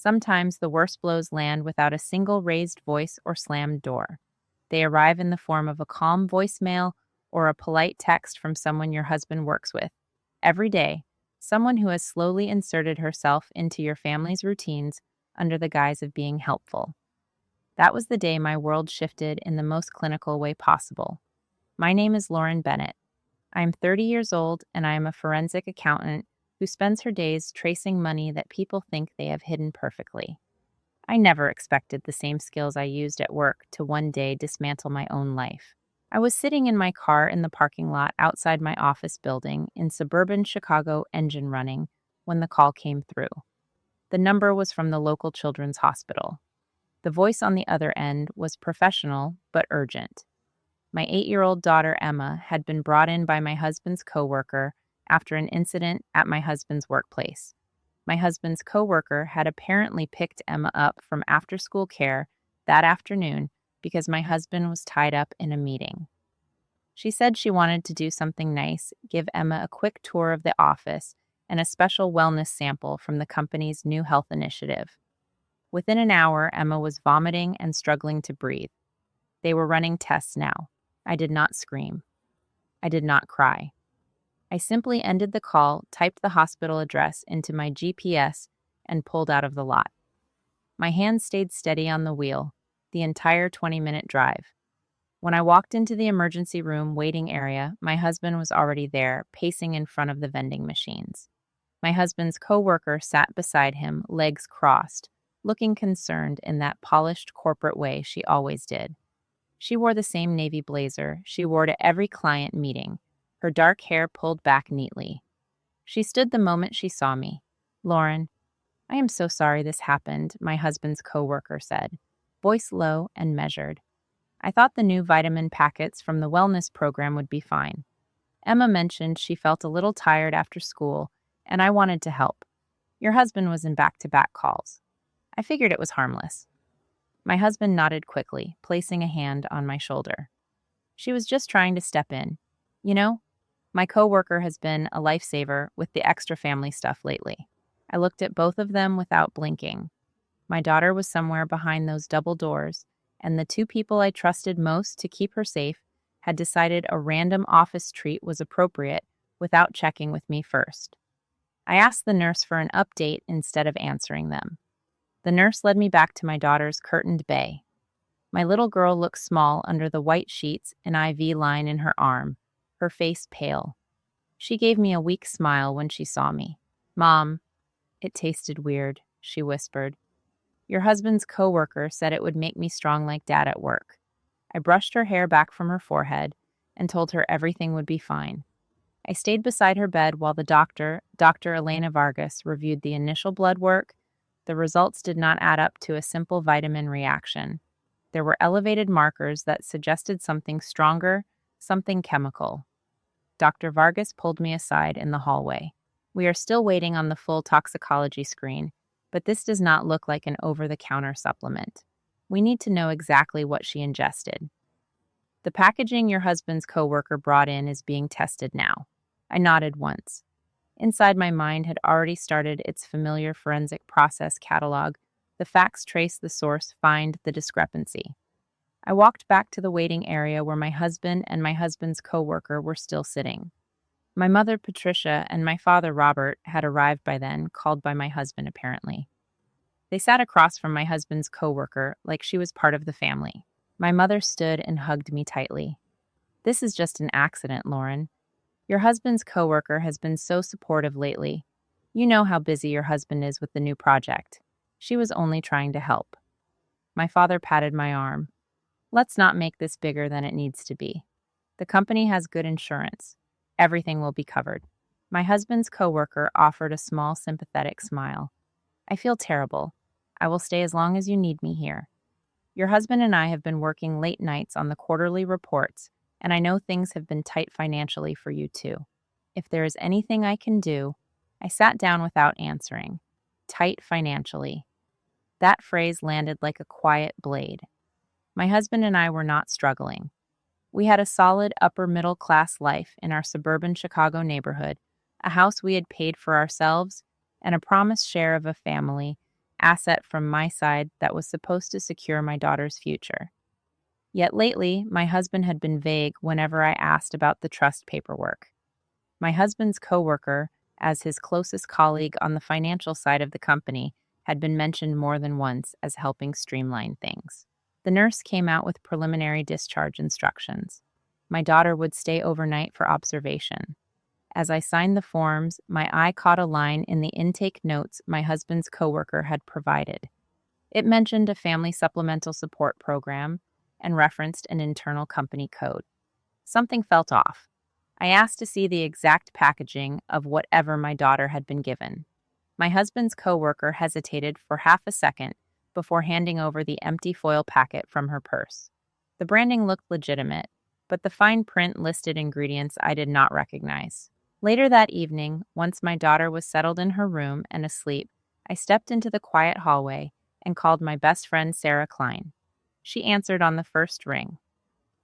Sometimes the worst blows land without a single raised voice or slammed door. They arrive in the form of a calm voicemail or a polite text from someone your husband works with. Every day, someone who has slowly inserted herself into your family's routines under the guise of being helpful. That was the day my world shifted in the most clinical way possible. My name is Lauren Bennett. I am 30 years old and I am a forensic accountant who spends her days tracing money that people think they have hidden perfectly. I never expected the same skills I used at work to one day dismantle my own life. I was sitting in my car in the parking lot outside my office building in suburban Chicago, engine running, when the call came through. The number was from the local children's hospital. The voice on the other end was professional but urgent. My 8-year-old daughter Emma had been brought in by my husband's coworker after an incident at my husband's workplace. My husband's coworker had apparently picked Emma up from after-school care that afternoon because my husband was tied up in a meeting. She said she wanted to do something nice, give Emma a quick tour of the office and a special wellness sample from the company's new health initiative. Within an hour, Emma was vomiting and struggling to breathe. They were running tests now. I did not scream. I did not cry. I simply ended the call, typed the hospital address into my GPS, and pulled out of the lot. My hand stayed steady on the wheel the entire 20-minute drive. When I walked into the emergency room waiting area, my husband was already there, pacing in front of the vending machines. My husband's coworker sat beside him, legs crossed, looking concerned in that polished corporate way she always did. She wore the same navy blazer she wore to every client meeting, her dark hair pulled back neatly. She stood the moment she saw me. "Lauren, I am so sorry this happened," my husband's coworker said, voice low and measured. "I thought the new vitamin packets from the wellness program would be fine. Emma mentioned she felt a little tired after school, and I wanted to help. Your husband was in back-to-back calls. I figured it was harmless." My husband nodded quickly, placing a hand on my shoulder. "She was just trying to step in. You know, my coworker has been a lifesaver with the extra family stuff lately." I looked at both of them without blinking. My daughter was somewhere behind those double doors, and the two people I trusted most to keep her safe had decided a random office treat was appropriate without checking with me first. I asked the nurse for an update instead of answering them. The nurse led me back to my daughter's curtained bay. My little girl looked small under the white sheets and IV line in her arm, her face pale. She gave me a weak smile when she saw me. "Mom, it tasted weird," she whispered. "Your husband's coworker said it would make me strong like Dad at work." I brushed her hair back from her forehead and told her everything would be fine. I stayed beside her bed while the doctor, Dr. Elena Vargas, reviewed the initial blood work. The results did not add up to a simple vitamin reaction. There were elevated markers that suggested something stronger, something chemical. Dr. Vargas pulled me aside in the hallway. "We are still waiting on the full toxicology screen, but this does not look like an over-the-counter supplement. We need to know exactly what she ingested. The packaging your husband's coworker brought in is being tested now." I nodded once. Inside my mind had already started its familiar forensic process catalog. The facts trace the source, find the discrepancy. I walked back to the waiting area where my husband and my husband's coworker were still sitting. My mother, Patricia, and my father, Robert, had arrived by then, called by my husband apparently. They sat across from my husband's coworker like she was part of the family. My mother stood and hugged me tightly. "This is just an accident, Lauren. Your husband's coworker has been so supportive lately. You know how busy your husband is with the new project. She was only trying to help." My father patted my arm. "Let's not make this bigger than it needs to be. The company has good insurance. Everything will be covered." My husband's coworker offered a small, sympathetic smile. "I feel terrible. I will stay as long as you need me here. Your husband and I have been working late nights on the quarterly reports, and I know things have been tight financially for you too. If there is anything I can do—" I sat down without answering. Tight financially. That phrase landed like a quiet blade. My husband and I were not struggling. We had a solid upper-middle-class life in our suburban Chicago neighborhood, a house we had paid for ourselves, and a promised share of a family asset from my side that was supposed to secure my daughter's future. Yet lately, my husband had been vague whenever I asked about the trust paperwork. My husband's coworker, as his closest colleague on the financial side of the company, had been mentioned more than once as helping streamline things. The nurse came out with preliminary discharge instructions. My daughter would stay overnight for observation. As I signed the forms, my eye caught a line in the intake notes my husband's coworker had provided. It mentioned a family supplemental support program and referenced an internal company code. Something felt off. I asked to see the exact packaging of whatever my daughter had been given. My husband's coworker hesitated for half a second before handing over the empty foil packet from her purse. The branding looked legitimate, but the fine print listed ingredients I did not recognize. Later that evening, once my daughter was settled in her room and asleep, I stepped into the quiet hallway and called my best friend Sarah Klein. She answered on the first ring.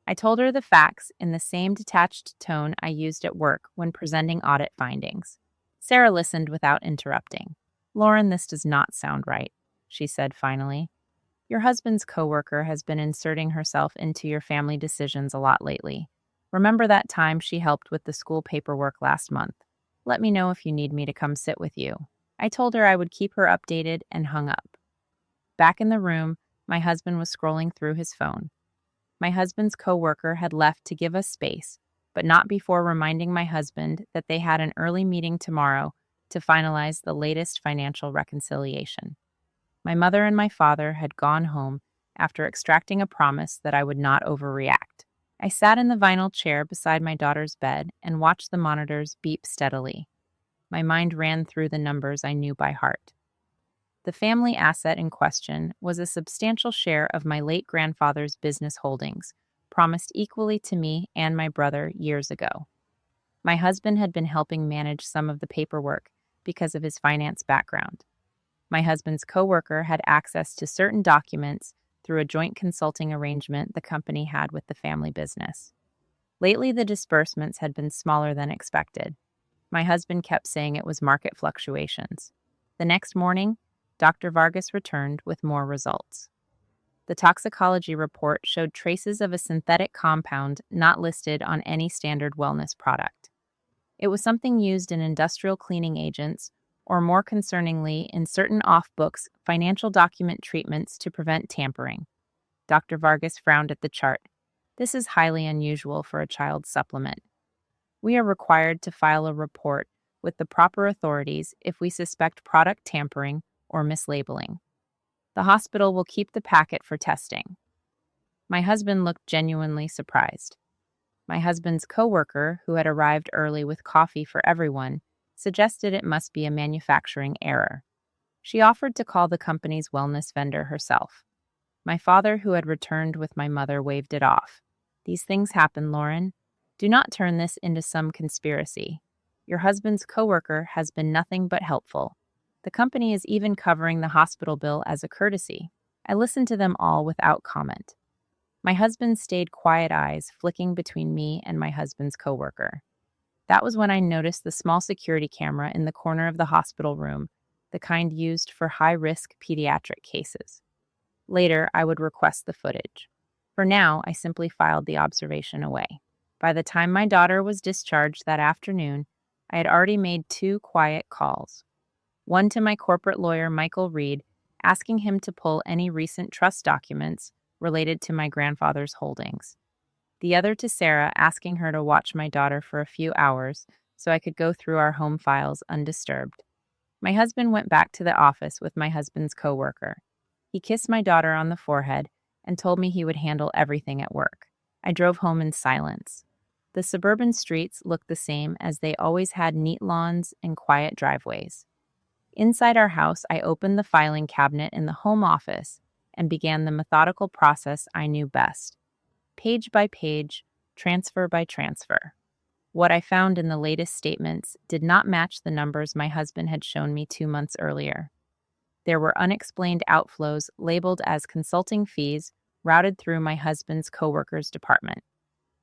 I told her the facts in the same detached tone I used at work when presenting audit findings. Sarah listened without interrupting. "Lauren, this does not sound right," she said finally. "Your husband's coworker has been inserting herself into your family decisions a lot lately. Remember that time she helped with the school paperwork last month? Let me know if you need me to come sit with you." I told her I would keep her updated and hung up. Back in the room, my husband was scrolling through his phone. My husband's coworker had left to give us space, but not before reminding my husband that they had an early meeting tomorrow to finalize the latest financial reconciliation. My mother and my father had gone home after extracting a promise that I would not overreact. I sat in the vinyl chair beside my daughter's bed and watched the monitors beep steadily. My mind ran through the numbers I knew by heart. The family asset in question was a substantial share of my late grandfather's business holdings, promised equally to me and my brother years ago. My husband had been helping manage some of the paperwork because of his finance background. My husband's coworker had access to certain documents through a joint consulting arrangement the company had with the family business. Lately, the disbursements had been smaller than expected. My husband kept saying it was market fluctuations. The next morning, Dr. Vargas returned with more results. The toxicology report showed traces of a synthetic compound not listed on any standard wellness product. It was something used in industrial cleaning agents, or more concerningly, in certain off-books financial document treatments to prevent tampering. Dr. Vargas frowned at the chart. "This is highly unusual for a child's supplement. We are required to file a report with the proper authorities if we suspect product tampering or mislabeling. The hospital will keep the packet for testing." My husband looked genuinely surprised. My husband's coworker, who had arrived early with coffee for everyone, suggested it must be a manufacturing error. She offered to call the company's wellness vendor herself. My father, who had returned with my mother, waved it off. "These things happen, Lauren. Do not turn this into some conspiracy. Your husband's coworker has been nothing but helpful. The company is even covering the hospital bill as a courtesy." I listened to them all without comment. My husband stayed quiet eyes flicking between me and my husband's coworker. That was when I noticed the small security camera in the corner of the hospital room, the kind used for high-risk pediatric cases. Later, I would request the footage. For now, I simply filed the observation away. By the time my daughter was discharged that afternoon, I had already made 2 quiet calls. One to my corporate lawyer, Michael Reed, asking him to pull any recent trust documents related to my grandfather's holdings. The other to Sarah, asking her to watch my daughter for a few hours so I could go through our home files undisturbed. My husband went back to the office with my husband's coworker. He kissed my daughter on the forehead and told me he would handle everything at work. I drove home in silence. The suburban streets looked the same as they always had: neat lawns and quiet driveways. Inside our house, I opened the filing cabinet in the home office and began the methodical process I knew best. Page by page, transfer by transfer. What I found in the latest statements did not match the numbers my husband had shown me 2 months earlier. There were unexplained outflows labeled as consulting fees routed through my husband's coworker's department.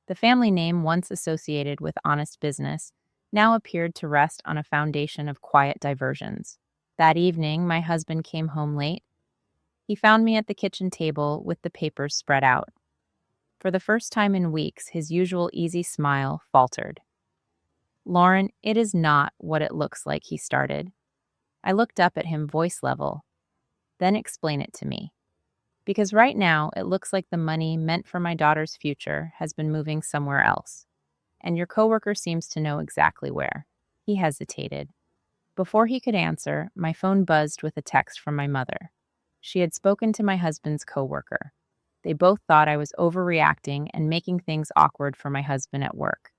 The family name, once associated with honest business, now appeared to rest on a foundation of quiet diversions. That evening, my husband came home late. He found me at the kitchen table with the papers spread out. For the first time in weeks, his usual easy smile faltered. "Lauren, it is not what it looks like," he started. I looked up at him, voice level. "Then explain it to me. Because right now, it looks like the money meant for my daughter's future has been moving somewhere else. And your coworker seems to know exactly where." He hesitated. Before he could answer, my phone buzzed with a text from my mother. She had spoken to my husband's coworker. They both thought I was overreacting and making things awkward for my husband at work.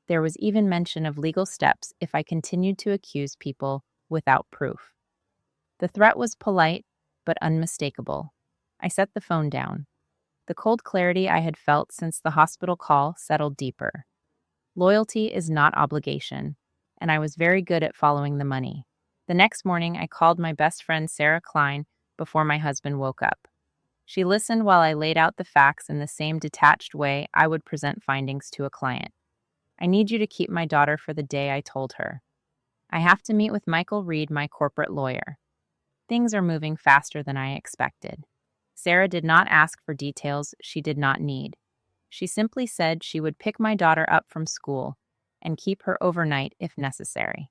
There was even mention of legal steps if I continued to accuse people without proof. The threat was polite, but unmistakable. I set the phone down. The cold clarity I had felt since the hospital call settled deeper. Loyalty is not obligation, and I was very good at following the money. The next morning, I called my best friend Sarah Klein before my husband woke up. She listened while I laid out the facts in the same detached way I would present findings to a client. "I need you to keep my daughter for the day," I told her. "I have to meet with Michael Reed, my corporate lawyer. Things are moving faster than I expected." Sarah did not ask for details she did not need. She simply said she would pick my daughter up from school and keep her overnight if necessary.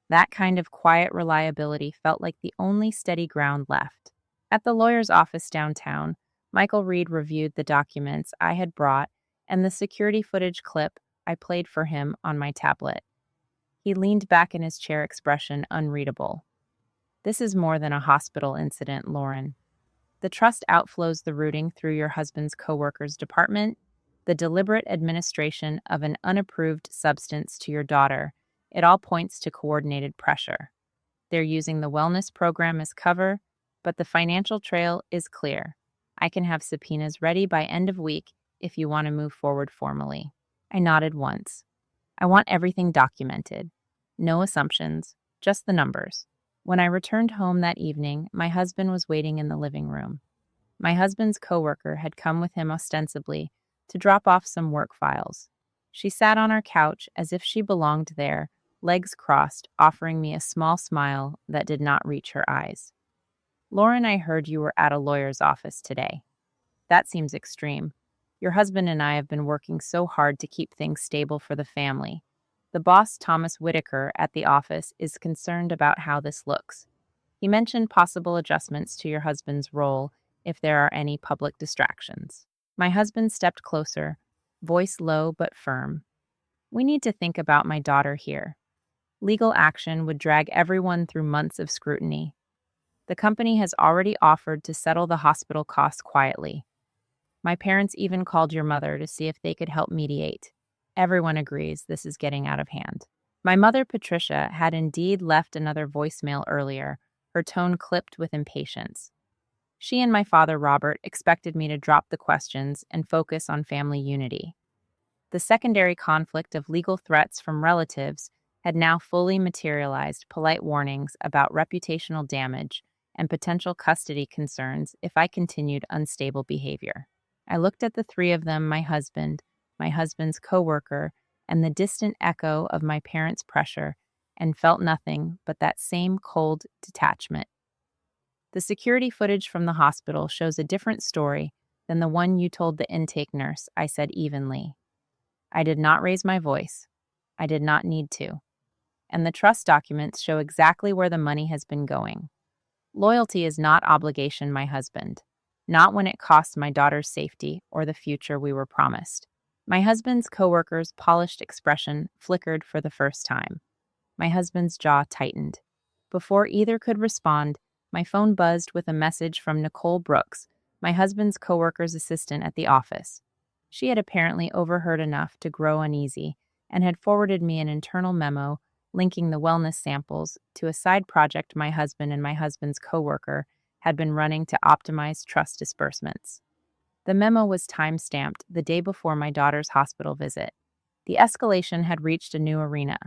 That kind of quiet reliability felt like the only steady ground left. At the lawyer's office downtown, Michael Reed reviewed the documents I had brought and the security footage clip I played for him on my tablet. He leaned back in his chair, expression unreadable. "This is more than a hospital incident, Lauren. The trust outflows the routing through your husband's coworker's department, the deliberate administration of an unapproved substance to your daughter. It all points to coordinated pressure. They're using the wellness program as cover, but the financial trail is clear. I can have subpoenas ready by end of week if you want to move forward formally." I nodded once. "I want everything documented. No assumptions, just the numbers." When I returned home that evening, my husband was waiting in the living room. My husband's coworker had come with him ostensibly to drop off some work files. She sat on our couch as if she belonged there, legs crossed, offering me a small smile that did not reach her eyes. "Lauren, I heard you were at a lawyer's office today. That seems extreme. Your husband and I have been working so hard to keep things stable for the family. The boss, Thomas Whitaker, at the office is concerned about how this looks. He mentioned possible adjustments to your husband's role if there are any public distractions." My husband stepped closer, voice low but firm. "We need to think about my daughter here. Legal action would drag everyone through months of scrutiny. The company has already offered to settle the hospital costs quietly. My parents even called your mother to see if they could help mediate. Everyone agrees this is getting out of hand." My mother, Patricia, had indeed left another voicemail earlier, her tone clipped with impatience. She and my father, Robert, expected me to drop the questions and focus on family unity. The secondary conflict of legal threats from relatives had now fully materialized, polite warnings about reputational damage and potential custody concerns if I continued unstable behavior. I looked at the three of them, my husband's coworker, and the distant echo of my parents' pressure, and felt nothing but that same cold detachment. "The security footage from the hospital shows a different story than the one you told the intake nurse," I said evenly. I did not raise my voice. I did not need to. "And the trust documents show exactly where the money has been going. Loyalty is not obligation, my husband. Not when it costs my daughter's safety or the future we were promised." My husband's coworker's polished expression flickered for the first time. My husband's jaw tightened. Before either could respond, my phone buzzed with a message from Nicole Brooks, my husband's coworker's assistant at the office. She had apparently overheard enough to grow uneasy and had forwarded me an internal memo linking the wellness samples to a side project my husband and my husband's coworker had been running to optimize trust disbursements. The memo was time-stamped the day before my daughter's hospital visit. The escalation had reached a new arena.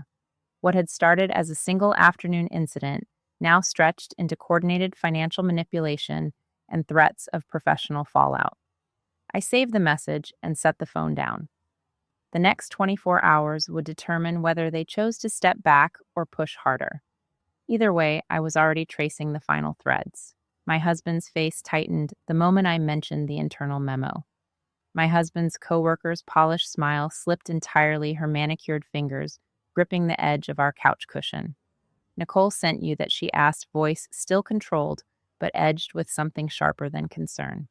What had started as a single afternoon incident now stretched into coordinated financial manipulation and threats of professional fallout. I saved the message and set the phone down. The next 24 hours would determine whether they chose to step back or push harder. Either way, I was already tracing the final threads. My husband's face tightened the moment I mentioned the internal memo. My husband's coworker's polished smile slipped entirely her manicured fingers, gripping the edge of our couch cushion. Nicole sent you that, she asked, voice still controlled, but edged with something sharper than concern.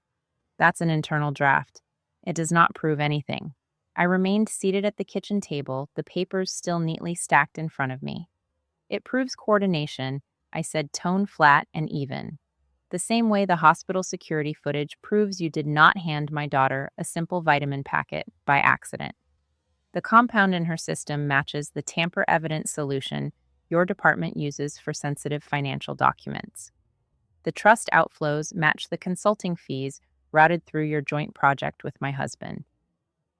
That's an internal draft. It does not prove anything. I remained seated at the kitchen table, the papers still neatly stacked in front of me. It proves coordination, I said, tone flat and even. The same way the hospital security footage proves you did not hand my daughter a simple vitamin packet by accident. The compound in her system matches the tamper-evident solution your department uses for sensitive financial documents. The trust outflows match the consulting fees routed through your joint project with my husband.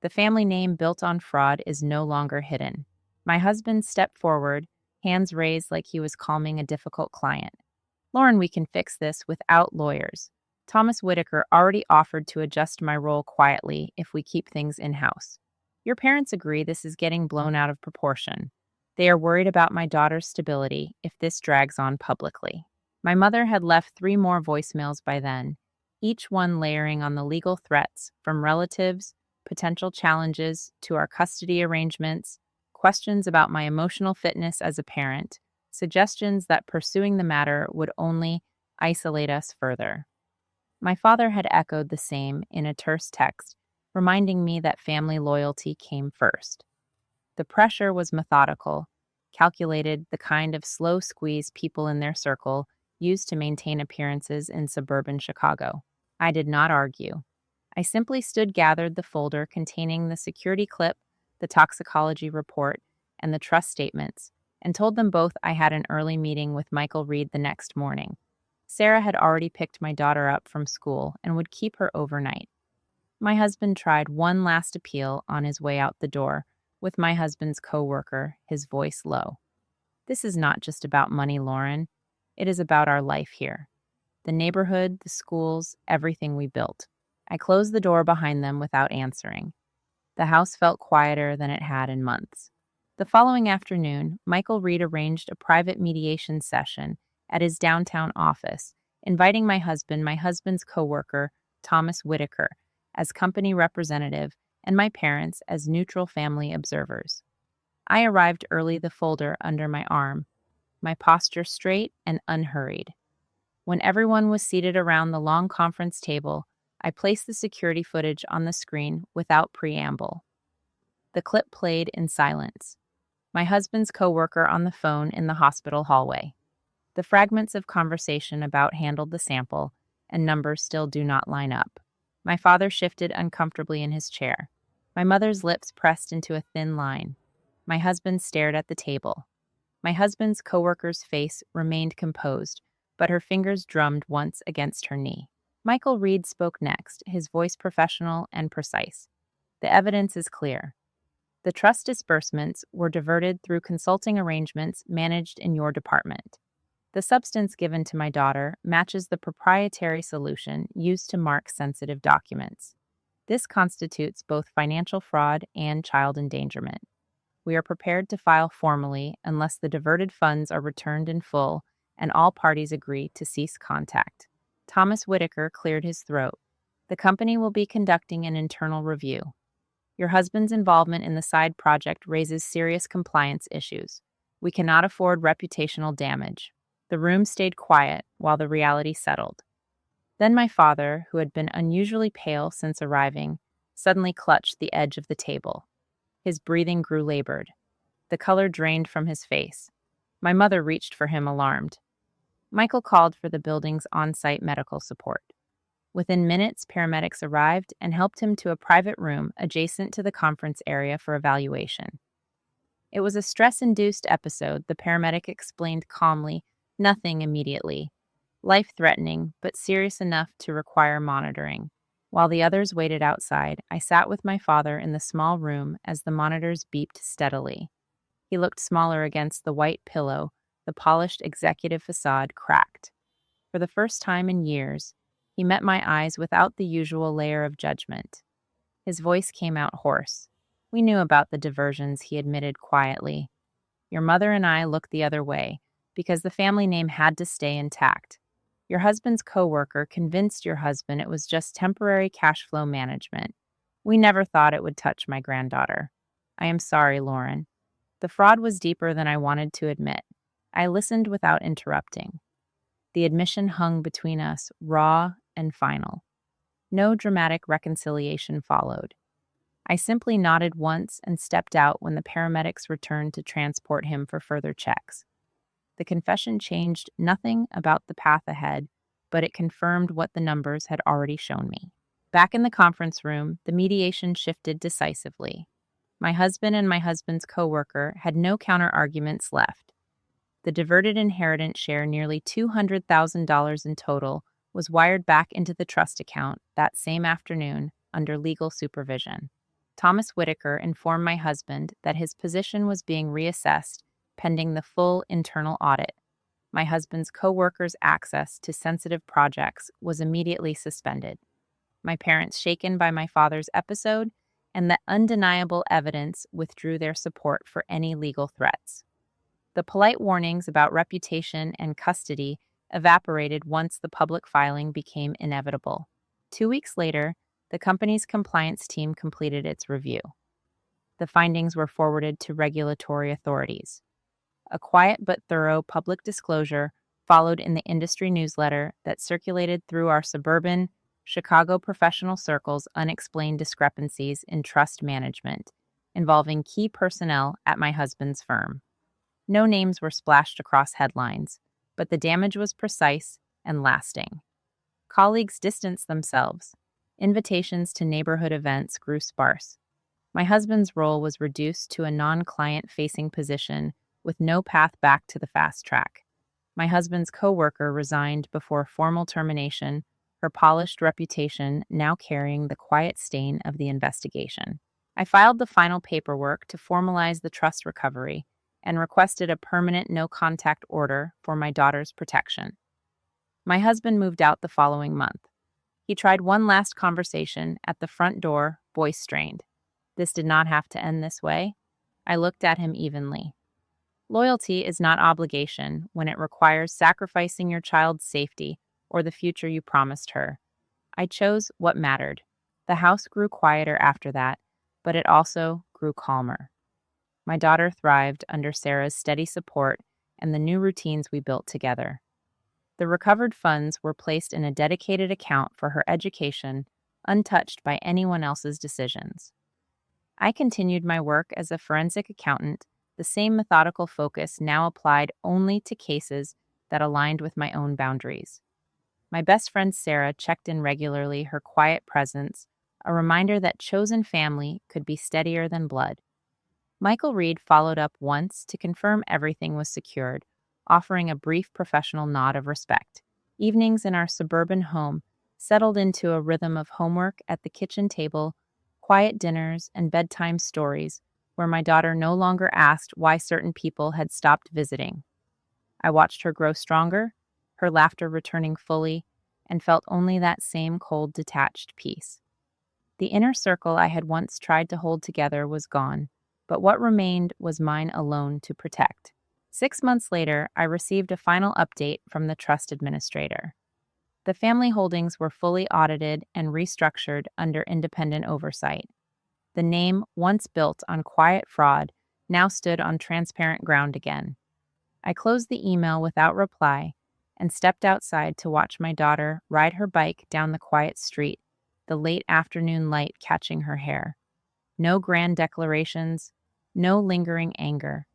The family name built on fraud is no longer hidden. My husband stepped forward, hands raised like he was calming a difficult client. Lauren, we can fix this without lawyers. Thomas Whitaker already offered to adjust my role quietly if we keep things in-house. Your parents agree this is getting blown out of proportion. They are worried about my daughter's stability if this drags on publicly. My mother had left 3 more voicemails by then, each one layering on the legal threats from relatives, potential challenges to our custody arrangements, questions about my emotional fitness as a parent, suggestions that pursuing the matter would only isolate us further. My father had echoed the same in a terse text, reminding me that family loyalty came first. The pressure was methodical, calculated, the kind of slow squeeze people in their circle used to maintain appearances in suburban Chicago. I did not argue. I simply stood gathered the folder containing the security clip, the toxicology report, and the trust statements, and told them both I had an early meeting with Michael Reed the next morning. Sarah had already picked my daughter up from school and would keep her overnight. My husband tried one last appeal on his way out the door, with my husband's coworker, his voice low. This is not just about money, Lauren. It is about our life here. The neighborhood, the schools, everything we built. I closed the door behind them without answering. The house felt quieter than it had in months. The following afternoon, Michael Reed arranged a private mediation session at his downtown office, inviting my husband's coworker, Thomas Whitaker, as company representative, and my parents as neutral family observers. I arrived early, the folder under my arm, my posture straight and unhurried. When everyone was seated around the long conference table, I placed the security footage on the screen without preamble. The clip played in silence. My husband's coworker on the phone in the hospital hallway. The fragments of conversation about handled the sample, and numbers still do not line up. My father shifted uncomfortably in his chair. My mother's lips pressed into a thin line. My husband stared at the table. My husband's coworker's face remained composed, but her fingers drummed once against her knee. Michael Reed spoke next, his voice professional and precise. The evidence is clear. The trust disbursements were diverted through consulting arrangements managed in your department. The substance given to my daughter matches the proprietary solution used to mark sensitive documents. This constitutes both financial fraud and child endangerment. We are prepared to file formally unless the diverted funds are returned in full and all parties agree to cease contact. Thomas Whitaker cleared his throat. The company will be conducting an internal review. Your husband's involvement in the side project raises serious compliance issues. We cannot afford reputational damage. The room stayed quiet while the reality settled. Then my father, who had been unusually pale since arriving, suddenly clutched the edge of the table. His breathing grew labored. The color drained from his face. My mother reached for him, alarmed. Michael called for the building's on-site medical support. Within minutes, paramedics arrived and helped him to a private room adjacent to the conference area for evaluation. It was a stress-induced episode, the paramedic explained calmly, nothing immediately. Life-threatening, but serious enough to require monitoring. While the others waited outside, I sat with my father in the small room as the monitors beeped steadily. He looked smaller against the white pillow, the polished executive facade cracked. For the first time in years, he met my eyes without the usual layer of judgment. His voice came out hoarse. We knew about the diversions, he admitted quietly. Your mother and I looked the other way, because the family name had to stay intact. Your husband's coworker convinced your husband it was just temporary cash flow management. We never thought it would touch my granddaughter. I am sorry, Lauren. The fraud was deeper than I wanted to admit. I listened without interrupting. The admission hung between us, raw and final. No dramatic reconciliation followed. I simply nodded once and stepped out when the paramedics returned to transport him for further checks. The confession changed nothing about the path ahead, but it confirmed what the numbers had already shown me. Back in the conference room, the mediation shifted decisively. My husband and my husband's coworker had no counter-arguments left. The diverted inheritance share, nearly $200,000 in total, was wired back into the trust account that same afternoon under legal supervision. Thomas Whitaker informed my husband that his position was being reassessed pending the full internal audit. My husband's coworker's access to sensitive projects was immediately suspended. My parents, shaken by my father's episode and the undeniable evidence, withdrew their support for any legal threats. The polite warnings about reputation and custody evaporated once the public filing became inevitable. 2 weeks later, the company's compliance team completed its review. The findings were forwarded to regulatory authorities. A quiet but thorough public disclosure followed in the industry newsletter that circulated through our suburban Chicago professional circles. Unexplained discrepancies in trust management involving key personnel at my husband's firm. No names were splashed across headlines, but the damage was precise and lasting. Colleagues distanced themselves. Invitations to neighborhood events grew sparse. My husband's role was reduced to a non-client-facing position with no path back to the fast track. My husband's coworker resigned before formal termination, her polished reputation now carrying the quiet stain of the investigation. I filed the final paperwork to formalize the trust recovery and requested a permanent no-contact order for my daughter's protection. My husband moved out the following month. He tried one last conversation at the front door, voice strained. This did not have to end this way. I looked at him evenly. Loyalty is not obligation when it requires sacrificing your child's safety or the future you promised her. I chose what mattered. The house grew quieter after that, but it also grew calmer. My daughter thrived under Sarah's steady support and the new routines we built together. The recovered funds were placed in a dedicated account for her education, untouched by anyone else's decisions. I continued my work as a forensic accountant, the same methodical focus now applied only to cases that aligned with my own boundaries. My best friend Sarah checked in regularly, her quiet presence, a reminder that chosen family could be steadier than blood. Michael Reed followed up once to confirm everything was secured, offering a brief professional nod of respect. Evenings in our suburban home settled into a rhythm of homework at the kitchen table, quiet dinners, and bedtime stories, where my daughter no longer asked why certain people had stopped visiting. I watched her grow stronger, her laughter returning fully, and felt only that same cold, detached peace. The inner circle I had once tried to hold together was gone, but what remained was mine alone to protect. 6 months later, I received a final update from the trust administrator. The family holdings were fully audited and restructured under independent oversight. The name, once built on quiet fraud, now stood on transparent ground again. I closed the email without reply and stepped outside to watch my daughter ride her bike down the quiet street, the late afternoon light catching her hair. No grand declarations, no lingering anger,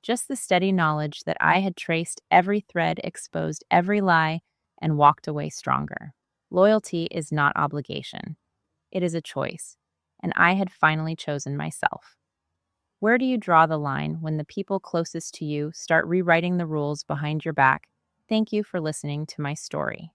just the steady knowledge that I had traced every thread, exposed every lie, and walked away stronger. Loyalty is not obligation. It is a choice, and I had finally chosen myself. Where do you draw the line when the people closest to you start rewriting the rules behind your back? Thank you for listening to my story.